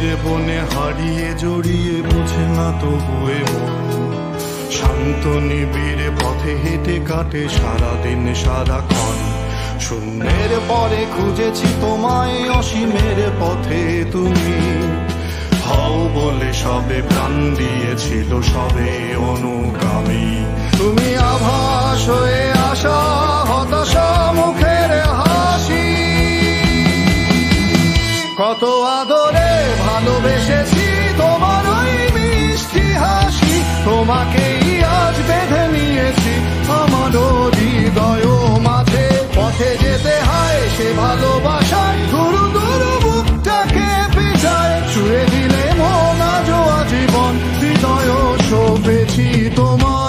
গভীরে বনে হারিয়ে জড়িয়ে বোঝে না তবুয়ে মন, শান্ত নিবিড়ে পথে হেঁটে কাটে সারাদিন সারাক্ষণ। শূন্যের পরে খুঁজেছি তোমায়, অসীমের পথে তুমি হও বলে সবে প্রাণ দিয়েছিল, সবে অনুগামী। তুমি আভাস হয়ে আসা, হতাশা মুখের হাসি, কত আদরে ভালোবেসেছি তোমার ওই মিষ্টি হাসি। তোমাকেই আজ বেঁধে নিয়েছি আমার হৃদয় মাঝে, পথে যেতে হয় সে ভালোবাসায় গুরু গুরু বুকটাকে পিছায়। ছুঁয়ে দিলে মন আজও আজীবন, হৃদয় সপেছি তোমায়।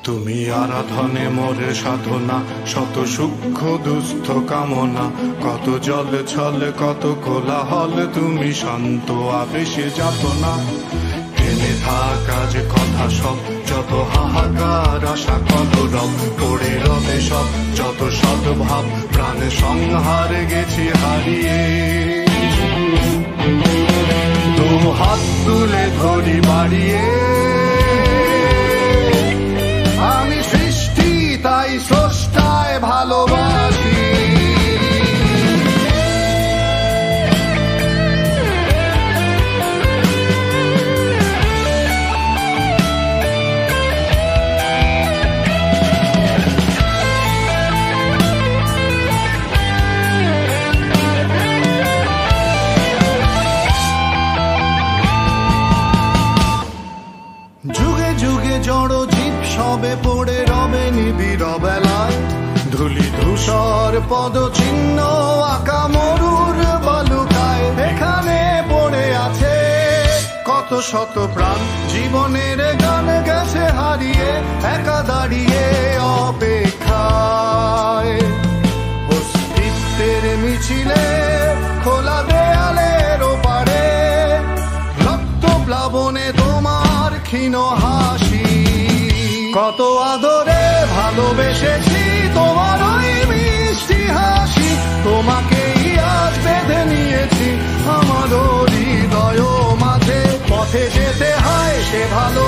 তুমি আরাধনে মোরে সাধনা, শত সূক্ষ্ম দুস্থ কামনা, কত জল ছল কত কোলাহল, তুমি শান্ত আবেশে যাতনা। টেনে থাকা যে কথা সব, যত হাহাকার আশা কত রব, পড়ে রবে সব যত সদ্ভাব, প্রাণে সংহার গেছি হারিয়ে। দু হাত তুলে ধরি বাড়িয়ে, আমি সৃষ্টি তাই স্রষ্টায় ভালোবাসি। যুগে যুগে জড় জীব সবে পড়ে রবে নিবিড় বেলায়, ধুলি ধূসর পদ চিহ্ন আঁকা মরুর বালুকায়। এখানে পড়ে আছে কত শত প্রাণ, জীবনের গান গেছে হারিয়ে, একা দাঁড়িয়ে অপেক্ষায়। অস্তিত্বের মিছিলে খোলা দেয়ালের ওপারে, রক্ত প্লাবনে তোমার ক্ষীণ হাসি, কত আদরে ভালোবেসেছি তোমার ওই মিষ্টি হাসি। তোমাকেই আজ বেঁধে নিয়েছি আমার হৃদয় মাঝে, পথে যেতে হয় সে ভালো